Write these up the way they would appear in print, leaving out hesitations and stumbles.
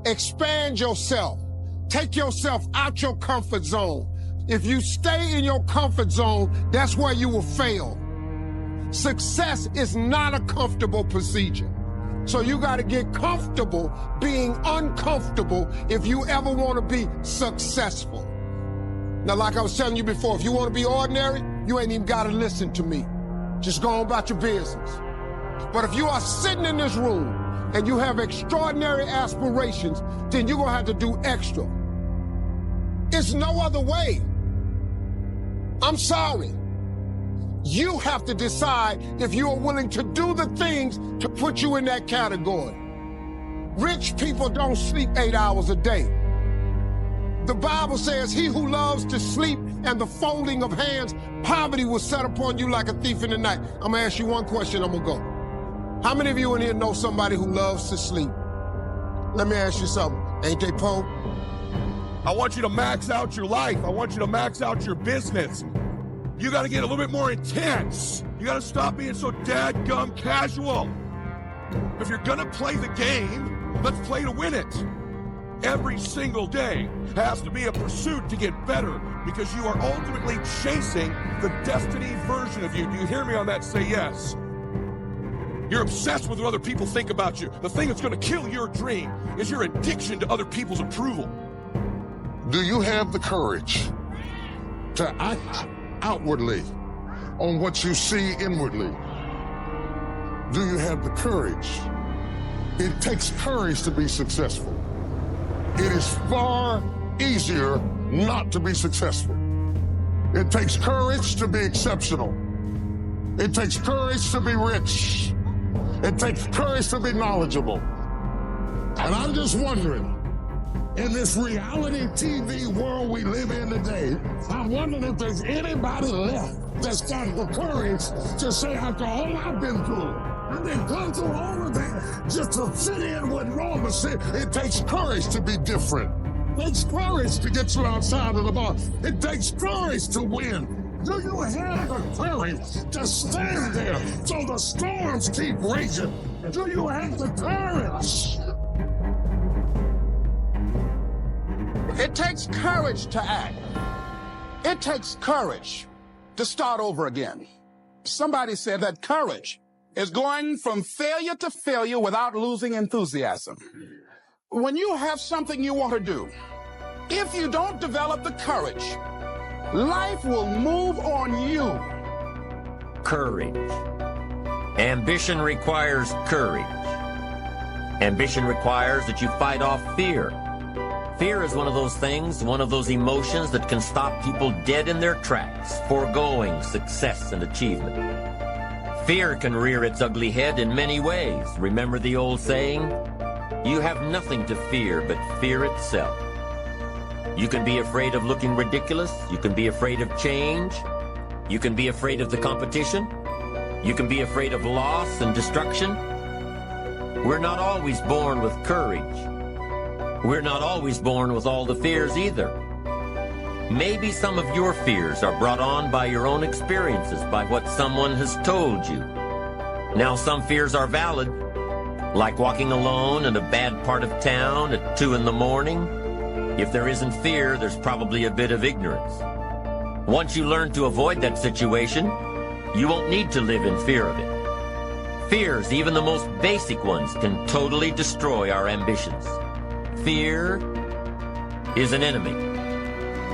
Expand yourself. Take yourself out your comfort zone. If you stay in your comfort zone, that's where you will fail. Success is not a comfortable procedure. So you got to get comfortable being uncomfortable if you ever want to be successful. Now, like I was telling you before, if you want to be ordinary, you ain't even got to listen to me. Just go on about your business. But if you are sitting in this room and you have extraordinary aspirations, then you're going to have to do extra. It's no other way. I'm sorry. You have to decide if you are willing to do the things to put you in that category. Rich people don't sleep 8 hours a day. The Bible says, he who loves to sleep and the folding of hands, poverty will set upon you like a thief in the night. I'm gonna ask you one question, I'm gonna go. How many of you in here know somebody who loves to sleep? Let me ask you something. Ain't they poor? I want you to max out your life. I want you to max out your business. You got to get a little bit more intense. You got to stop being so dadgum casual. If you're going to play the game, let's play to win it. Every single day has to be a pursuit to get better because you are ultimately chasing the destiny version of you. Do you hear me on that? Say yes. You're obsessed with what other people think about you. The thing that's going to kill your dream is your addiction to other people's approval. Do you have the courage to act outwardly on what you see inwardly? Do you have the courage? It takes courage to be successful. It is far easier not to be successful. It takes courage to be exceptional. It takes courage to be rich. It takes courage to be knowledgeable. And I'm just wondering, in this reality TV world we live in today, I'm wondering if there's anybody left that's got the courage to say, after all I've been through, I've been going through all of that just to fit in with Rohn said. It takes courage to be different. It takes courage to get you outside of the box. It takes courage to win. Do you have the courage to stand there so the storms keep raging? Do you have the courage? It takes courage to act. It takes courage to start over again. Somebody said that courage is going from failure to failure without losing enthusiasm. When you have something you want to do, if you don't develop the courage, life will move on you. Courage. Ambition requires courage. Ambition requires that you fight off fear. Fear is one of those things, one of those emotions that can stop people dead in their tracks, foregoing success and achievement. Fear can rear its ugly head in many ways. Remember the old saying? You have nothing to fear but fear itself. You can be afraid of looking ridiculous. You can be afraid of change. You can be afraid of the competition. You can be afraid of loss and destruction. We're not always born with courage. We're not always born with all the fears either. Maybe some of your fears are brought on by your own experiences, by what someone has told you. Now, some fears are valid, like walking alone in a bad part of town at 2 in the morning. If there isn't fear, there's probably a bit of ignorance. Once you learn to avoid that situation, you won't need to live in fear of it. Fears, even the most basic ones, can totally destroy our ambitions. Fear is an enemy.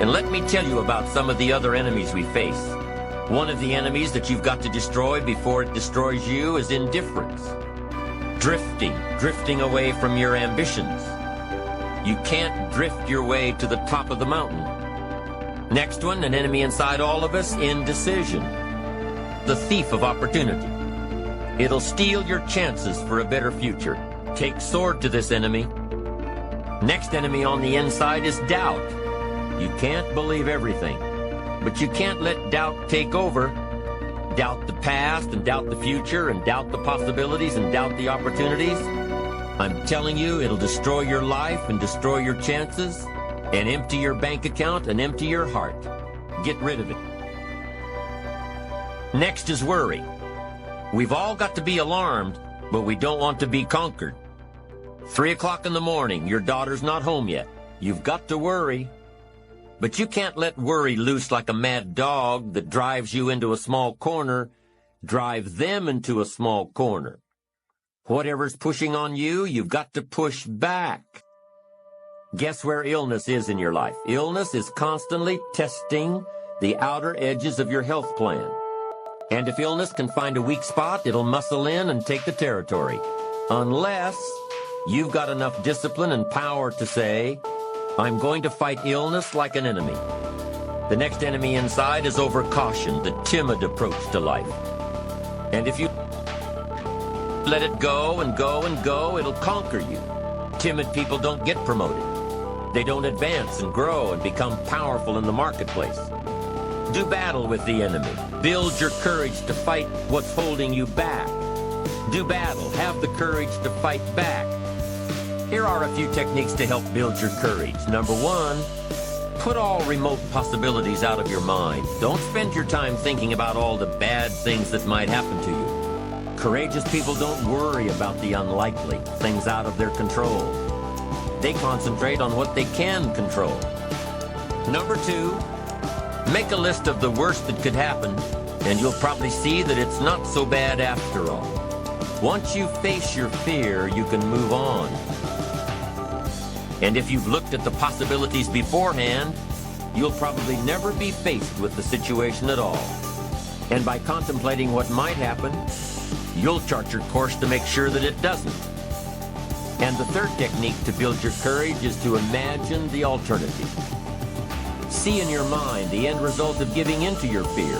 And let me tell you about some of the other enemies we face. One of the enemies that you've got to destroy before it destroys you is indifference. Drifting away from your ambitions. You can't drift your way to the top of the mountain. Next one, an enemy inside all of us, indecision. The thief of opportunity. It'll steal your chances for a better future. Take sword to this enemy. Next enemy on the inside is doubt. You can't believe everything, but you can't let doubt take over. Doubt the past and doubt the future and doubt the possibilities and doubt the opportunities. I'm telling you, it'll destroy your life and destroy your chances and empty your bank account and empty your heart. Get rid of it. Next is worry. We've all got to be alarmed, but we don't want to be conquered. 3 o'clock in the morning, your daughter's not home yet. You've got to worry. But you can't let worry loose like a mad dog that drives you into a small corner. Drive them into a small corner. Whatever's pushing on you, you've got to push back. Guess where illness is in your life? Illness is constantly testing the outer edges of your health plan. And if illness can find a weak spot, it'll muscle in and take the territory. Unless you've got enough discipline and power to say, I'm going to fight illness like an enemy. The next enemy inside is overcaution, the timid approach to life. And if you let it go and go and go, it'll conquer you. Timid people don't get promoted. They don't advance and grow and become powerful in the marketplace. Do battle with the enemy. Build your courage to fight what's holding you back. Do battle. Have the courage to fight back. Here are a few techniques to help build your courage. Number one, put all remote possibilities out of your mind. Don't spend your time thinking about all the bad things that might happen to you. Courageous people don't worry about the unlikely, things out of their control. They concentrate on what they can control. Number two, make a list of the worst that could happen, and you'll probably see that it's not so bad after all. Once you face your fear, you can move on. And if you've looked at the possibilities beforehand, you'll probably never be faced with the situation at all. And by contemplating what might happen, you'll chart your course to make sure that it doesn't. And the third technique to build your courage is to imagine the alternative. See in your mind the end result of giving into your fear.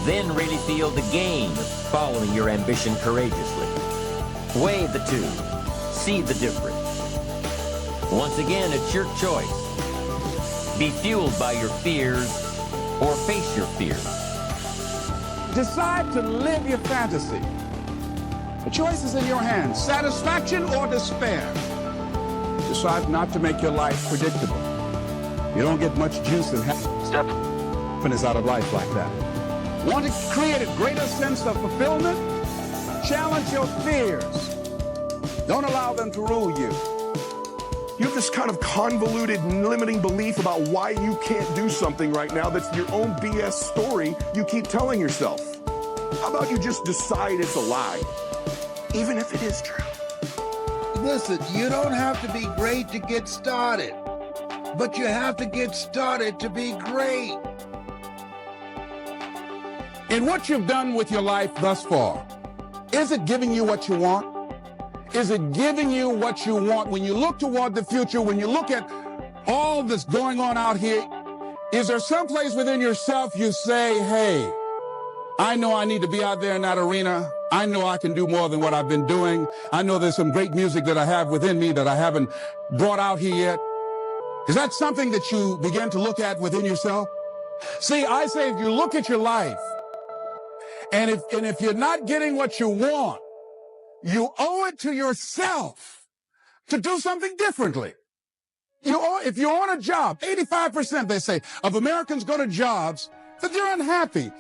Then really feel the gain of following your ambition courageously. Weigh the two. See the difference. Once again, it's your choice. Be fueled by your fears or face your fears. Decide to live your fantasy. The choice is in your hands, satisfaction or despair. Decide not to make your life predictable. You don't get much juice and happiness out of life like that. Want to create a greater sense of fulfillment? Challenge your fears. Don't allow them to rule you. You have this kind of convoluted, limiting belief about why you can't do something right now that's your own BS story you keep telling yourself. How about you just decide it's a lie, even if it is true? Listen, you don't have to be great to get started, but you have to get started to be great. In what you've done with your life thus far, is it giving you what you want? Is it giving you what you want? When you look toward the future, when you look at all that's going on out here, is there someplace within yourself you say, hey, I know I need to be out there in that arena. I know I can do more than what I've been doing. I know there's some great music that I have within me that I haven't brought out here yet. Is that something that you begin to look at within yourself? See, I say if you look at your life, and if you're not getting what you want, you owe it to yourself to do something differently. If you're on a job, 85%, they say, of Americans go to jobs that they're unhappy.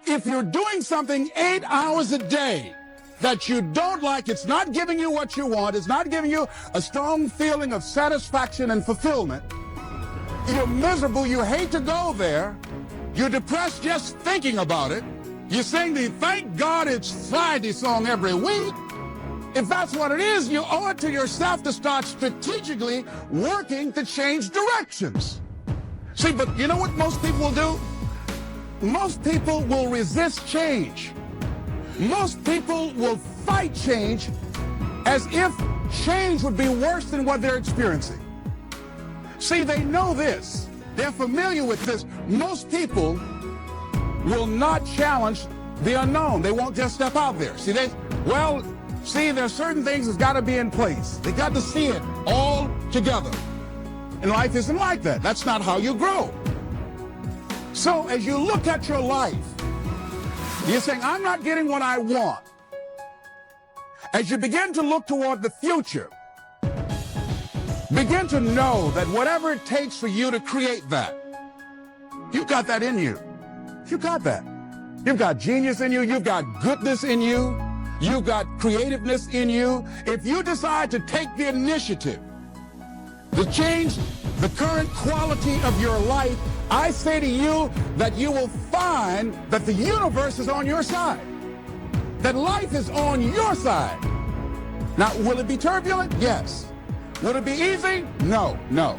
If you're doing something 8 hours a day that you don't like, it's not giving you what you want, it's not giving you a strong feeling of satisfaction and fulfillment, you're miserable, you hate to go there, you're depressed just thinking about it, you sing the Thank God It's Friday song every week. If that's what it is, you owe it to yourself to start strategically working to change directions. See, but you know what most people will do? Most people will resist change. Most people will fight change as if change would be worse than what they're experiencing. See, they know this. They're familiar with this. Most people will not challenge the unknown. They won't just step out there. See, there's certain things that's got to be in place. They got to see it all together. And life isn't like that. That's not how you grow. So as you look at your life, you're saying, I'm not getting what I want. As you begin to look toward the future, begin to know that whatever it takes for you to create that, you've got that in you. You got that. You've got genius in you. You've got goodness in you. You've got creativeness in you. If you decide to take the initiative to change the current quality of your life, I say to you that you will find that the universe is on your side, that life is on your side. Now, will it be turbulent? Yes. Will it be easy? No, no.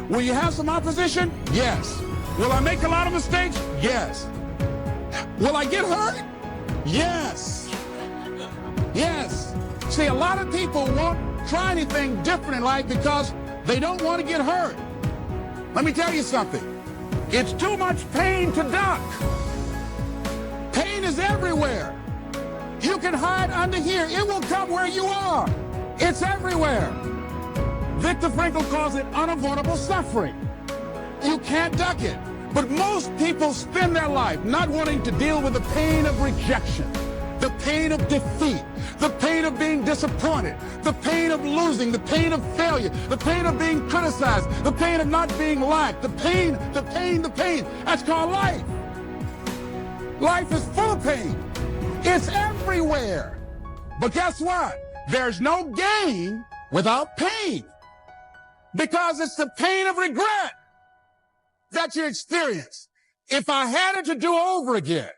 Will you have some opposition? Yes. Will I make a lot of mistakes? Yes. Will I get hurt? Yes. Yes. See, a lot of people won't try anything different in life because they don't want to get hurt. Let me tell you something. It's too much pain to duck. Pain is everywhere. You can hide under here. It will come where you are. It's everywhere. Viktor Frankl calls it unavoidable suffering. You can't duck it. But most people spend their life not wanting to deal with the pain of rejection, the pain of defeat, the pain of being disappointed, the pain of losing, the pain of failure, the pain of being criticized, the pain of not being liked, the pain. That's called life. Life is full of pain. It's everywhere. But guess what? There's no gain without pain. Because it's the pain of regret that you experience. If I had it to do over again,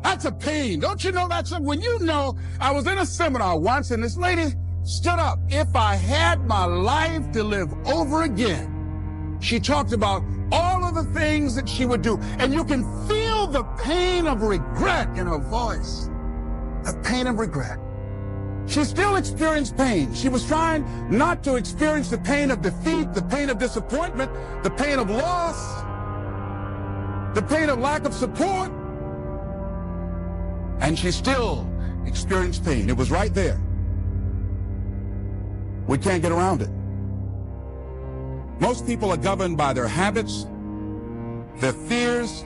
that's a pain. Don't you know that's when you know, I was in a seminar once and this lady stood up. If I had my life to live over again, she talked about all of the things that she would do. And you can feel the pain of regret in her voice. The pain of regret. She still experienced pain. She was trying not to experience the pain of defeat, the pain of disappointment, the pain of loss, the pain of lack of support. And she still experienced pain. It was right there. We can't get around it. Most people are governed by their habits, their fears,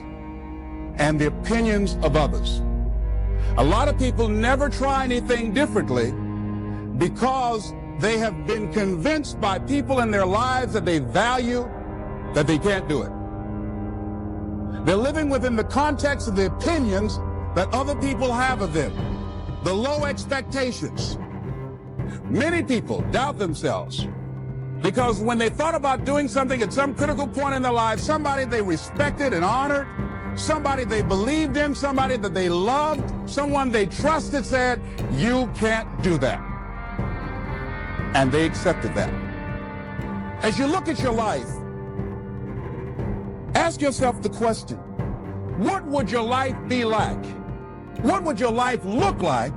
and the opinions of others. A lot of people never try anything differently because they have been convinced by people in their lives that they value that they can't do it. They're living within the context of the opinions that other people have of them, the low expectations. Many people doubt themselves because when they thought about doing something at some critical point in their lives, somebody they respected and honored, somebody they believed in, somebody that they loved, someone they trusted said, you can't do that. And they accepted that. As you look at your life, ask yourself the question, what would your life be like? What would your life look like